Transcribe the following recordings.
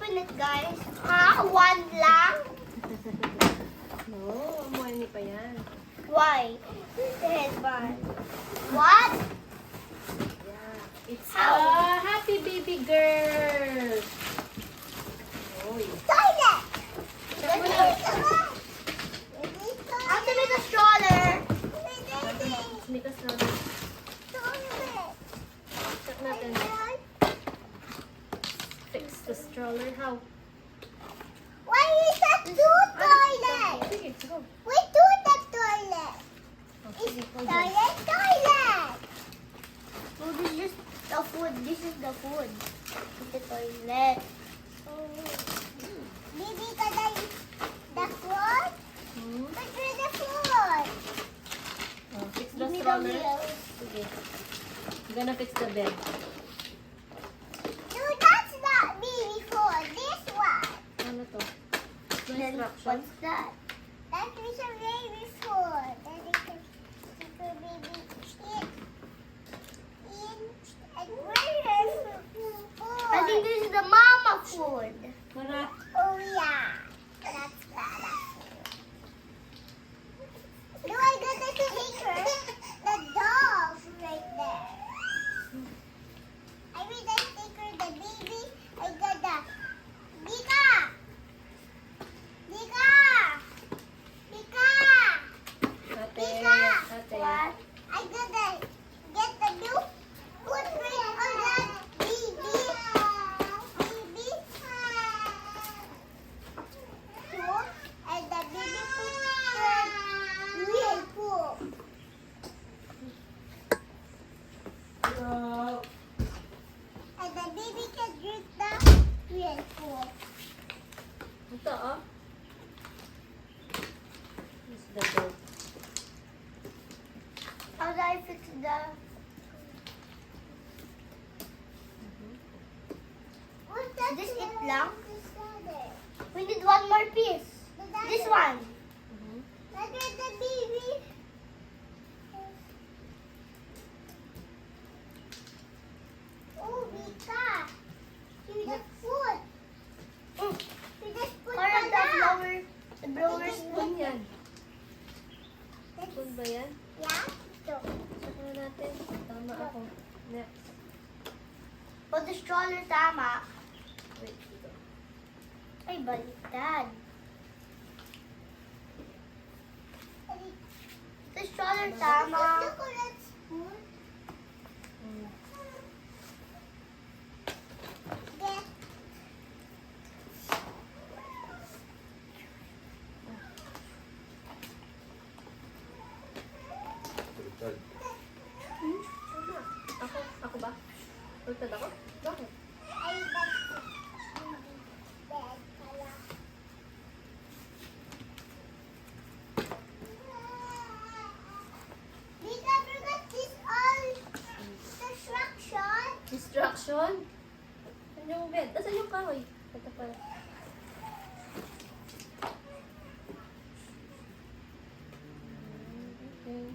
open it, guys. Ha? One lang? No, money pa yan. Why? The headband. What? Yeah. It's How? a happy baby girl. Oy. Toilet! Check mo na. After with the stroller. Snikas na. Check natin. Fix the stroller. How? Why is that two toilet? Sige, go. We do the toilet. Oh, It's sige, hold on. toilet, toilet. No, this is just the food. This is the food. It's the toilet. Baby, can I eat the food? Hmm? Let's do the food. Oh, fix the Give me the stroller. wheels. Sige. I'm gonna fix the bed. No, that's not baby food. This one. Ano to? No Then instruction. what's that? That is a baby food. That is a super baby eat. And where is food? I think this is the mama food. Para. Oh yeah. That's mama food. No, I got the sticker. The dog right there. I read the sticker, the baby. I got the Dika. Dika. Dika. Ate. Dika. Ate. What? I got the get the new footprint on that baby. Baby. Poop. And the baby footprint real poop. Go. And the baby can drink the real poop. Ito, oh. This is the bed. How do I fix the... What's that? This it lang? We need one more piece. This one. Mhm. That is the baby. Oh, Vika. You just put. You just put Oh, the blower. The blower Spoon yan. Spoon ba yan? Yeah? So, Check na natin. Tama ako. Next. put the stroller tama. Wait, dito. Ay, baliktad. The stroller tama. The correct spoon. Mm. Get. Tama. Ako? Ako ba? Tultad ako? Bakit? Ay, that's bed pala. Vika, forgot this all instruction. Distraction? Saan yung bed? Asan yung kahoy? Ito pala. Okay.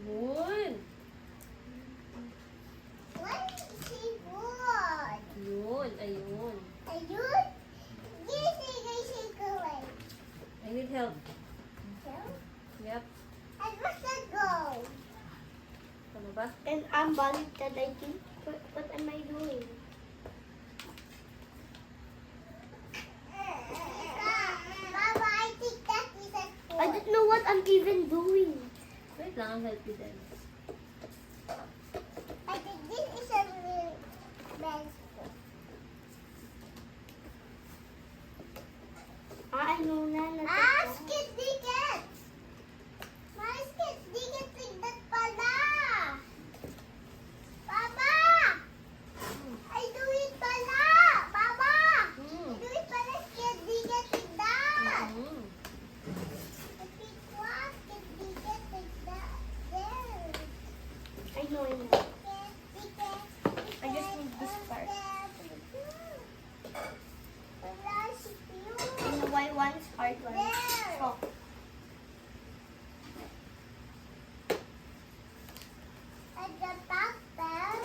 Yun. What is she good? Yun. Ayun. Ayun. Shake away. I need help. So, Yep. and what's the goal? Tama ba? And I'm baliktad, I think. What am I doing? Mama, I think that is a four. I don't know what I'm even doing. Wait lang, I'll help you then. I think this is a real best food. I know na. Skit diket! My skit diket tignan pala! Papa! I do it pala! Papa! I do it pala skit diket tignan! Mm. Skit what? Skit diket tignan. There! I know. I just need this part. And the white one's hard one. Oh. And the back bell.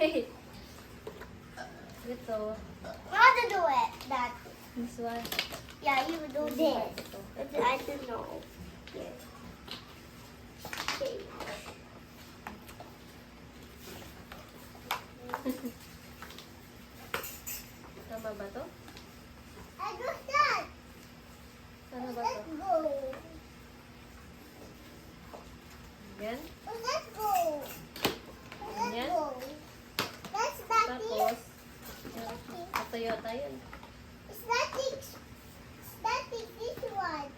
Wait. Ito. How to do it? That. This one. Yeah, you do this. Ito. I don't know. Here. Okay. Tama ba to? I do that. Ano ba Let's to? go. Yan. Let's go. Let's Yan. go. That's that Tapos, thing. ito yata yun. It's that thing. That thing. This one.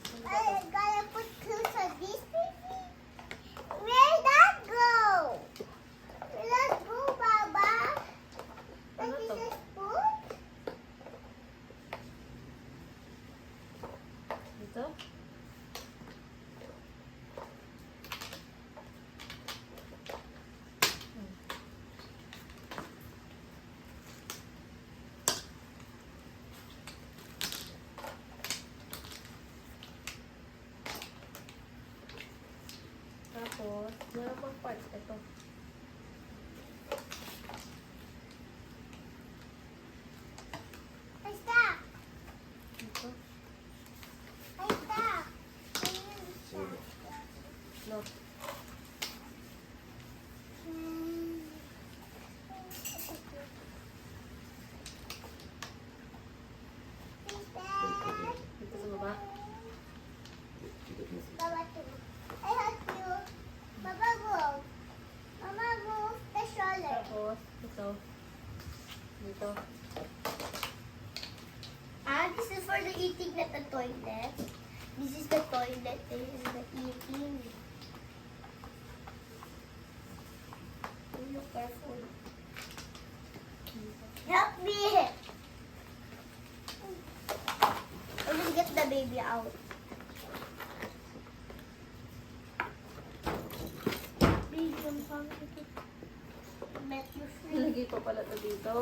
Ano ba to? I gotta put clues on this baby. Where'd that go? Where'd that go, Baba? Ano That is to? a spoon? Dito? Tapos, meron pang part. Ito. I stop. Dito. I stop. Ayun siya. No. Dito sa baba. Baba, too. I help you. Baba, move. Mama, move the stroller. Tapos, ito. Dito. This is for the eating at the toilet. This is the toilet. This is the eating. Look careful. Help me. I will get the baby out. Please don't come to let you free. Nalagay pa pala ito dito.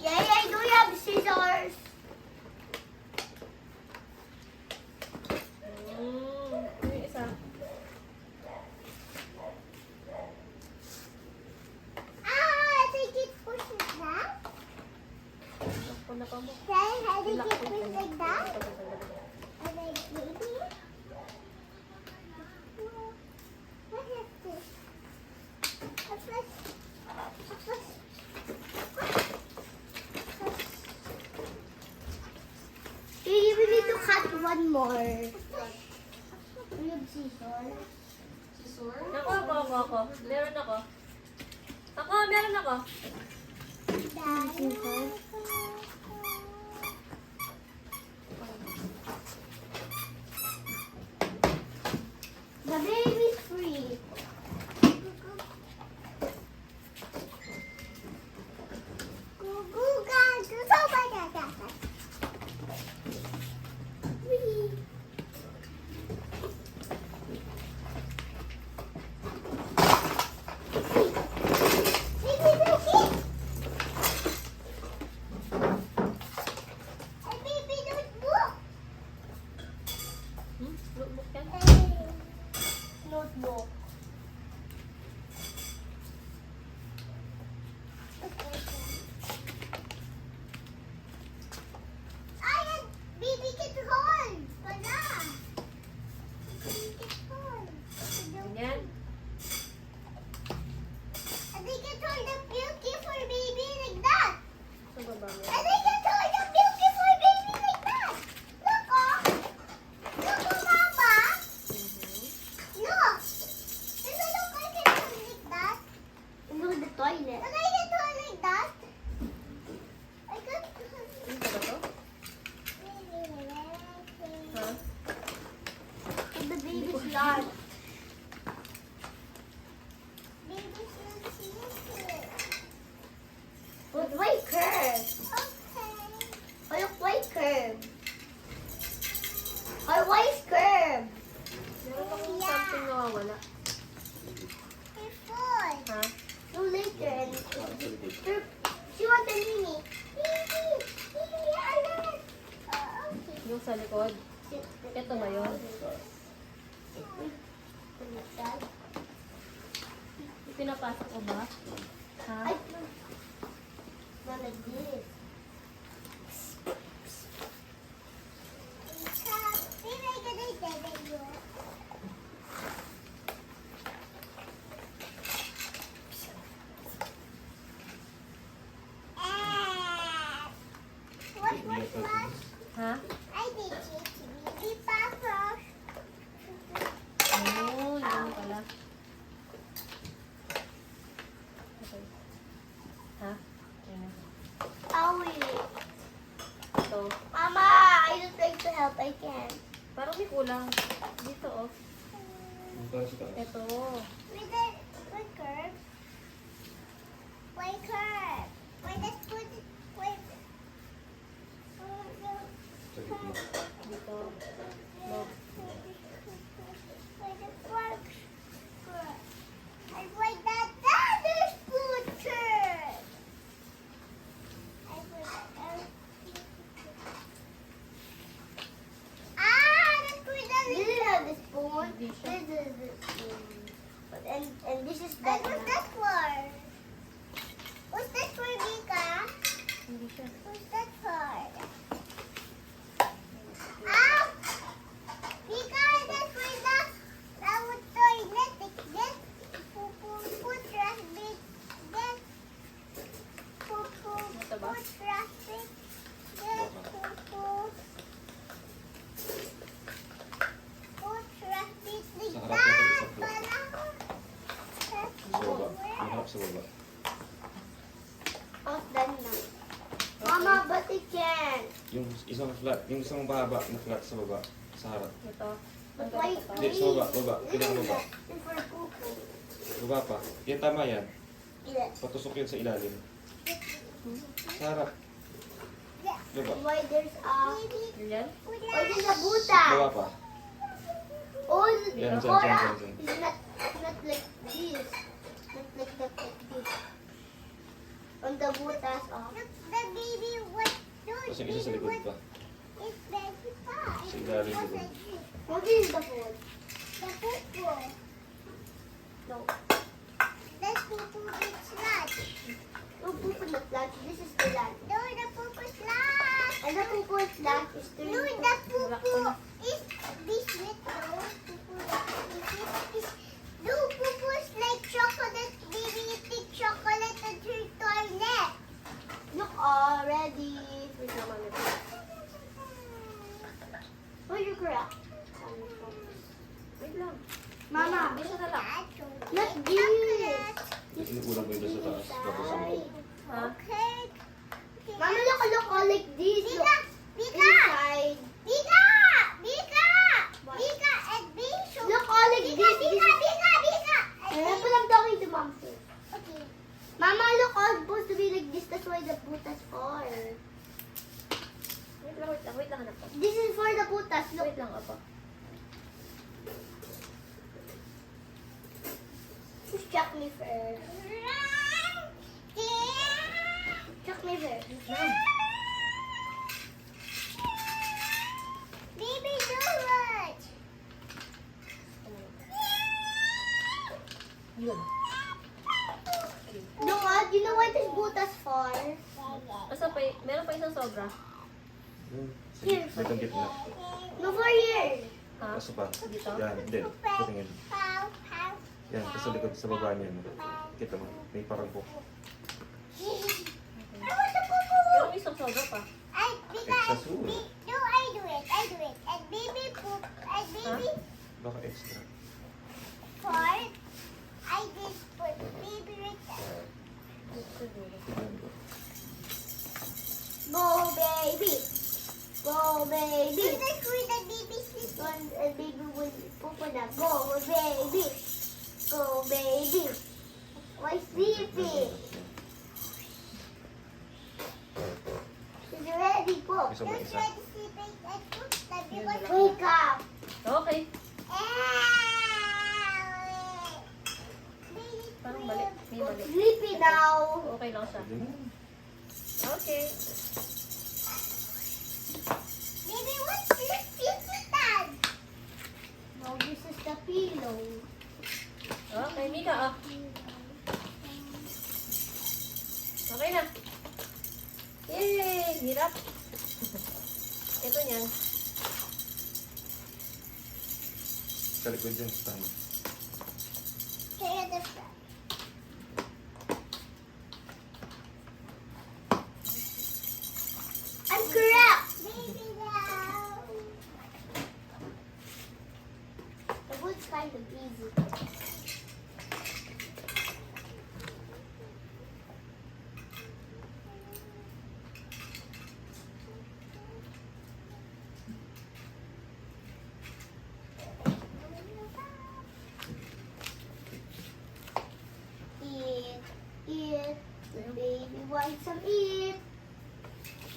Yeah, I do have scissors. Ito yung isa. I think it pushes that. Ako na pa mo. I think Lock it ko pushes ito. like that. Ito, ito, ito, ito. And then maybe. What is this? A push. A push. We need to cut one more. We have scissors. Ako. Meron ako. Meron ako. The baby's free. Pinapasok ko ba? Ha? Ay, not like this. Maybe I can eat that video. What was last? Ha? I did it. Baby Papa. Oo, yun pala. Okay. Ha? Ayan. Owie. Ito. Mama, I don't like to help. I can't. Parang may kulang. Dito, oh. Ang taas sa taas. Ito. With the curve. Why curve? Why just put it? Wait. Sa gitna. Dito. Log. Why the curve? And why that other food curve? I put that's for the this is the spoon. This This is the spoon. And this is that. And what's that for? What's that for, Mika? Hindi siya. What's that for? Ah! Mika, that's for the toilet. It's this. Put trash bin. This. Put Ito ba? trash bin. This. Put trash bin. Sa Like harap that. natin, sa Sa baba. Yung harap sa baba. Oh, done na. Mama, but it can't. Yung isang flat, yung isang mahaba na flat sa baba. Sa harap. Ito. But Hanggang why ito pa. Hindi, sa baba, baba. Kailangan baba. It's for poo-poo. Baba pa. Yan, tama yan. Yeah. Patusok yun sa ilalim. Sa harap. Yeah. Baba. Why there's a... Yan. Oh, there's a buta. Baba pa. Oh, Yan, dyan, Cora, dyan, dyan, dyan. it's not like this. Not like that, like this. On the butas, oh. Look, the baby was... Tapos yung isa sa likod pa. It's very fast. Sa ilalim din. What is the food? The poo-poo. No. That's poo-poo is lunch. No, poo-poo not lunch. This is the lunch. No, the poo-poo is lunch. And the poo-poo is lunch is the... No, the poo-poo is biscuit. No, poo-poo is... No, poo-poo is like chocolate. Baby, you take chocolate and your toilet. Look already. Wait naman ito. Oh, you're correct. Wait lang. Mama. Dito na lang. Not this. Inuulang mo yun doon sa taas. Tapos sa baba. Ha? Okay. Mama, look, like this. Bika! Bika! Inside. Bika! Bika! Bika and Bisho. Look, all like this. Bika! Bika! Alam ko lang talking to mom first. Okay. Mama, look, all supposed to be like this. That's why the putas for. Wait lang, wait lang. Wait lang, anak ko. This is for the putas. Look. Wait lang, apa. Just check me first. Check me first. Baby, do it. Yun. No, you know what this butas for? Asa pa, meron pa isang sobra. Sige, hanggang gitna. No, for here. Ha? Kaso pa. Dito? Yan, din. Patingin. Yan, sa likod, sa baba niya. Kita mo, may parang hook. Pero may isang sobra pa. Extra soon. No, I do it. And baby poop. And baby Baka extra. fart. I just put baby right there. Siguro. Tignan ko. Go, baby. Go, baby. Do this with the baby sleep on. And baby will poop on the go, baby. Go, baby. Why sleeping? She's ready, go. Isa ba, isa? Wake up. Okay. Parang balik. May balik. Sleepy now. Okay lang siya. Pwede na. Okay. Baby, what's this pillow? No, this is the pillow. Okay, Mika, ah. Okay na. Yay! Hirap. Ito niyan. Sa likod yung stand. Kaya the front. I'm correct. Baby down. The wood's kind of easy. Eat, eat, the baby wants some eat.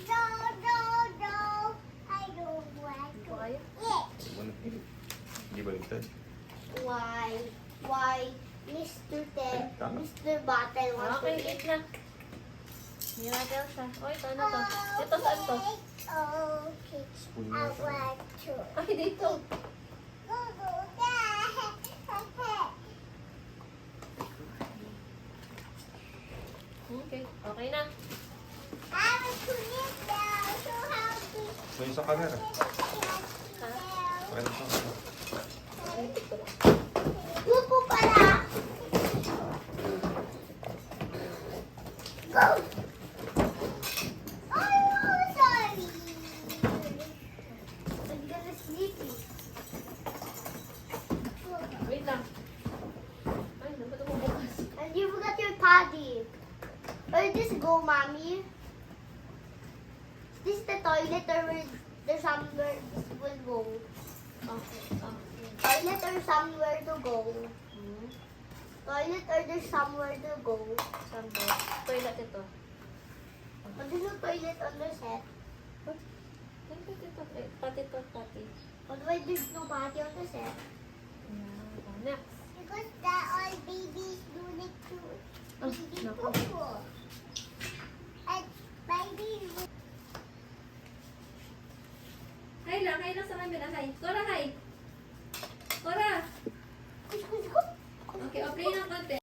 No, no, no, I don't want Hindi to ko kaya. eat. Hindi baligtad. Why, Mr. Ten, Mr. Bottle wants to Okay, eat. eat na. Miracle siya. O, ito ano to? Ito saan to? Okay, Spoon I mo ito. want to. Ay, dito. Go, go, yeah. Okay. Okay na. I was putting it down, so how to So yung sa camera. down. Pakita sa camera. Ito lang. Pupo pala. Go. Oh, sorry. I'm gonna sleepy. Wait lang. Ay, dapat umubukas. And you forgot your potty. Where does it go, mommy? Is this the toilet or where there's somewhere this will go? Okay. Toilet or somewhere to go? Hmm. Toilet or there's somewhere to go? Somewhere. Toilet ito. What is the toilet on the set? Ito. Eh, pati to, pati. But why there's no potty on the set? Yan. Next. Because that all babies do need to Oh, baby naku. poo. And baby Hi lang sa camera. Hi. Cora, hi. Cora. Kus, kus, kus. Okay, okay ng konti.